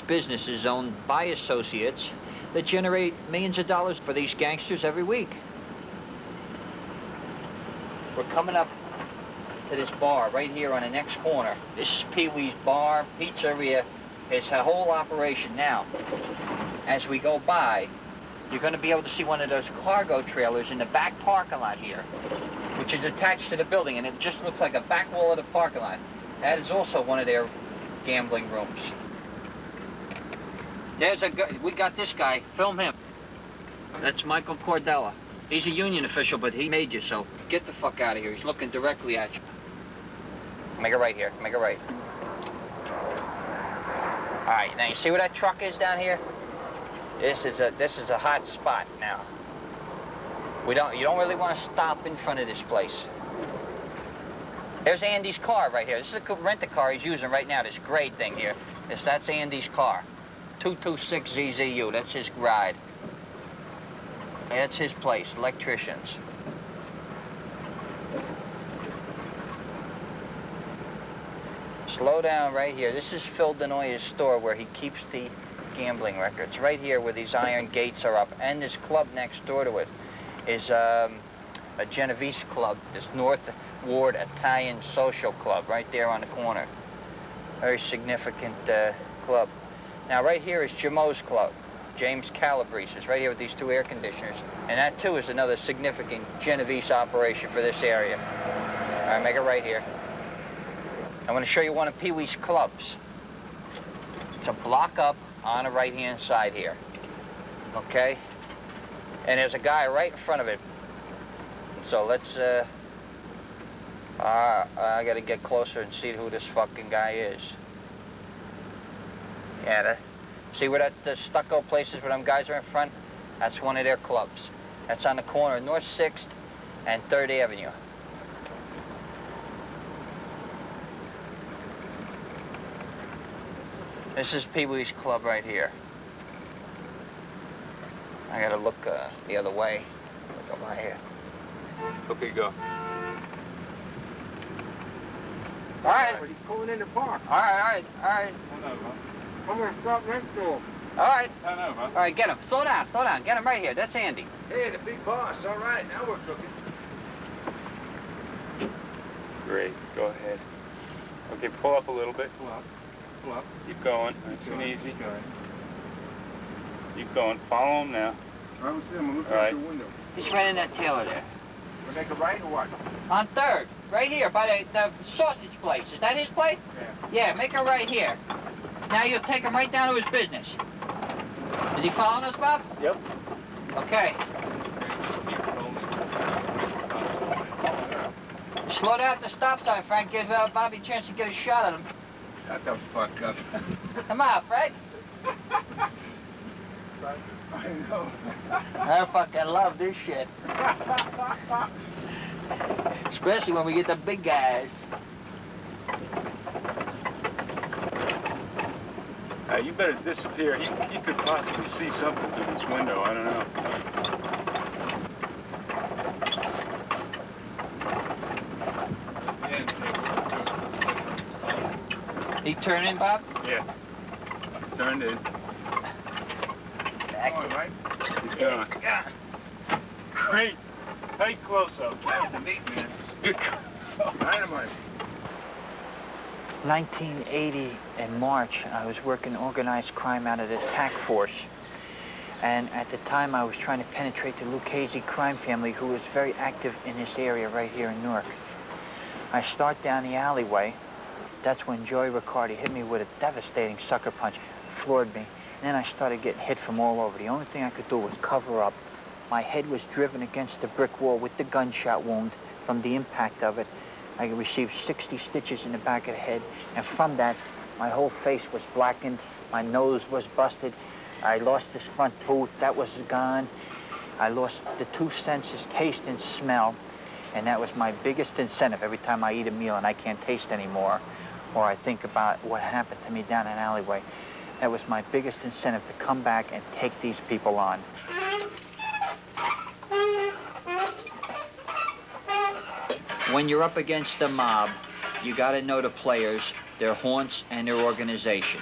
Businesses owned by associates that generate millions of dollars for these gangsters every week. We're coming up to this bar right here on the next corner. This is Pee-wee's bar, pizzeria. It's a whole operation now. As we go by, you're going to be able to see one of those cargo trailers in the back parking lot here, which is attached to the building, and it just looks like a back wall of the parking lot. That is also one of their gambling rooms. There's a guy, we got this guy, film him. That's Michael Cordella. He's a union official, but he made you, so get the fuck out of here. He's looking directly at you. Make it right here, make it right. All right, now you see where that truck is down here? This is a hot spot now. You don't really want to stop in front of this place. There's Andy's car right here. This is a rent-a-car he's using right now, this gray thing here. That's Andy's car. 226 ZZU, that's his ride. That's his place, electricians. Slow down right here. This is Phil Denoya's store where he keeps the gambling records. Right here where these iron gates are up. And this club next door to it is a Genovese club, this North Ward Italian Social Club, right there on the corner. Very significant club. Now right here is Jamo's Club, James Calabrese's, right here with these two air conditioners. And that too is another significant Genovese operation for this area. All right, make it right here. I'm going to show you one of Pee-wee's clubs. It's a block up on the right-hand side here, okay? And there's a guy right in front of it. So let's, I got to get closer and see who this fucking guy is. Yeah, see where that stucco place is where them guys are in front? That's one of their clubs. That's on the corner of North 6th and 3rd Avenue. This is Pee-wee's club right here. I gotta look the other way. Look over here. Okay, go. All right. He's pulling in the park. All right. No, man. I'm gonna stop next to him. All right. No, man. All right, get him. Slow down. Get him right here. That's Andy. Hey, the big boss. All right, now we're cooking. Great, go ahead. Okay, pull up a little bit. Pull up. Keep going, nice and easy. Keep going, follow him now. I don't see him. I'm looking All out right. the window. He's right in that trailer there. We make a right or what? On 3rd, right here by the sausage place. Is that his place? Yeah. Yeah, make a right here. Now you'll take him right down to his business. Is he following us, Bob? Yep. Okay. Slow down at the stop sign, Frank. Give Bobby a chance to get a shot at him. Shut the fuck up. Come on, Frank. I know. I fucking love this shit. Especially when we get the big guys. You better disappear. He could possibly see something through this window. I don't know. He turn in, Bob? Yeah. Turned in. All right. He's gone. Great. Tight close-up. That was a meat, man. Dynamite. 1980 in March, I was working organized crime out of the TAC force. And at the time, I was trying to penetrate the Lucchese crime family, who was very active in this area right here in Newark. I start down the alleyway. That's when Joey Riccardi hit me with a devastating sucker punch, floored me. And then I started getting hit from all over. The only thing I could do was cover up. My head was driven against the brick wall with the gunshot wound from the impact of it. I received 60 stitches in the back of the head, and from that, my whole face was blackened, my nose was busted, I lost this front tooth, that was gone. I lost the two senses, taste and smell, and that was my biggest incentive every time I eat a meal and I can't taste anymore, or I think about what happened to me down an alleyway. That was my biggest incentive to come back and take these people on. When you're up against a mob, you gotta know the players, their haunts, and their organization.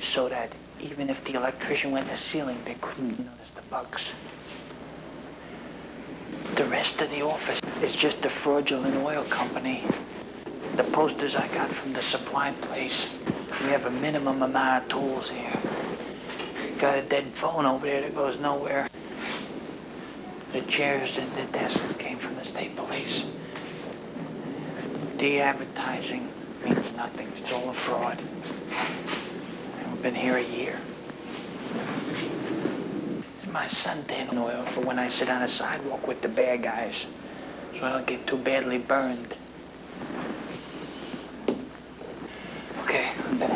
so that even if the electrician went to the ceiling, they couldn't notice the bugs. The rest of the office is just a fraudulent oil company. The posters I got from the supply place. We have a minimum amount of tools here. Got a dead phone over there that goes nowhere. The chairs and the desks came from the state police. De-advertising means nothing. It's all a fraud. I've been here a year. It's my suntan oil for when I sit on a sidewalk with the bad guys, so I don't get too badly burned. Okay, I better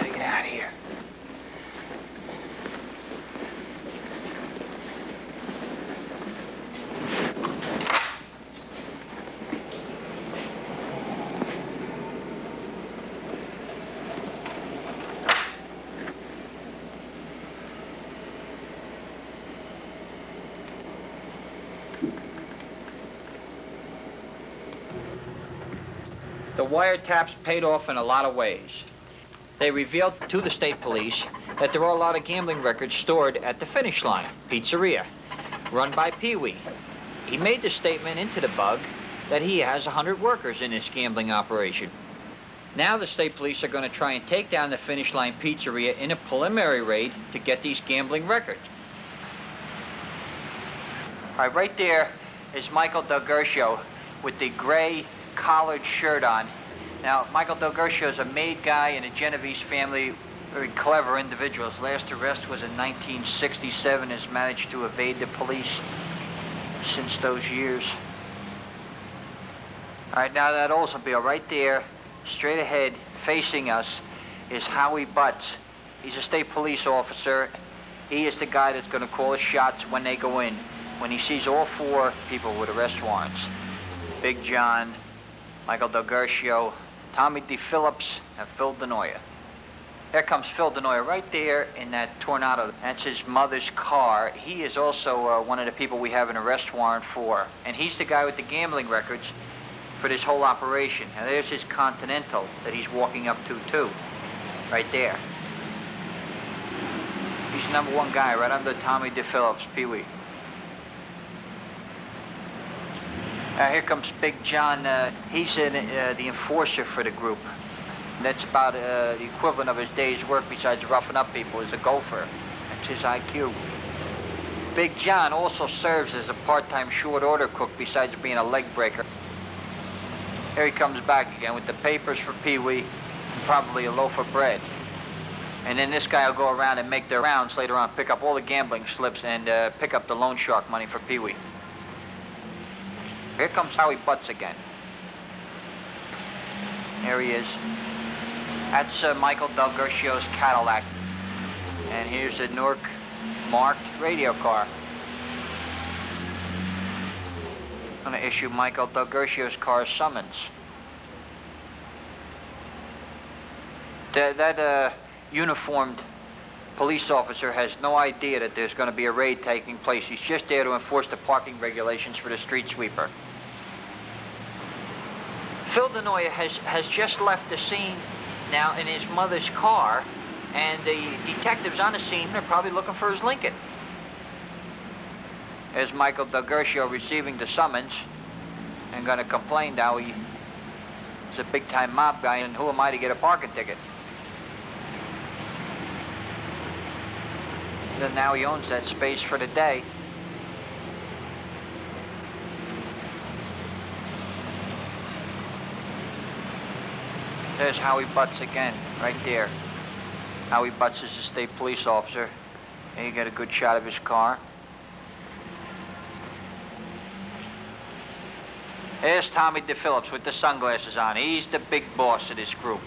get out of here. The wiretaps paid off in a lot of ways. They revealed to the state police that there were a lot of gambling records stored at the Finish Line pizzeria, run by Pee-wee. He made the statement into the bug that he has 100 workers in this gambling operation. Now the state police are going to try and take down the Finish Line pizzeria in a preliminary raid to get these gambling records. All right there is Michael Del Gercio with the gray collared shirt on. Now, Michael Del Gercio is a made guy in a Genovese family, very clever individual. His last arrest was in 1967, has managed to evade the police since those years. All right, now that Oldsmobile right there, straight ahead, facing us, is Howie Butts. He's a state police officer. He is the guy that's going to call the shots when they go in, when he sees all four people with arrest warrants. Big John, Michael Del Gercio, Tommy D. Phillips, and Phil Denoya. There comes Phil Denoya right there in that Tornado. That's his mother's car. He is also one of the people we have an arrest warrant for. And he's the guy with the gambling records for this whole operation. Now there's his Continental that he's walking up to too, right there. He's the #1 guy right under Tommy D. Phillips, Pee-wee. Here comes Big John. He's the enforcer for the group. That's about the equivalent of his day's work besides roughing up people as a gopher. That's his IQ. Big John also serves as a part-time short order cook besides being a leg breaker. Here he comes back again with the papers for Pee-wee and probably a loaf of bread. And then this guy will go around and make their rounds later on, pick up all the gambling slips and pick up the loan shark money for Pee-wee. Here comes Howie Butts again. Here he is. That's Michael Del Gercio's Cadillac. And here's a Newark marked radio car. I'm going to issue Michael Del Gercio's car a summons. That uniformed police officer has no idea that there's going to be a raid taking place. He's just there to enforce the parking regulations for the street sweeper. Phil Denoya has just left the scene now in his mother's car, and the detectives on the scene are probably looking for his Lincoln. There's Michael Del Gercio receiving the summons and going to complain now he's a big-time mob guy, and who am I to get a parking ticket? Then now he owns that space for the day. There's Howie Butts again, right there. Howie Butts is a state police officer. And you get a good shot of his car. There's Tommy D. Phillips with the sunglasses on. He's the big boss of this group.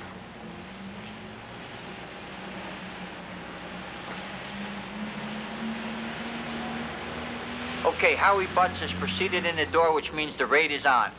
Okay, Howie Butts has proceeded in the door, which means the raid is on.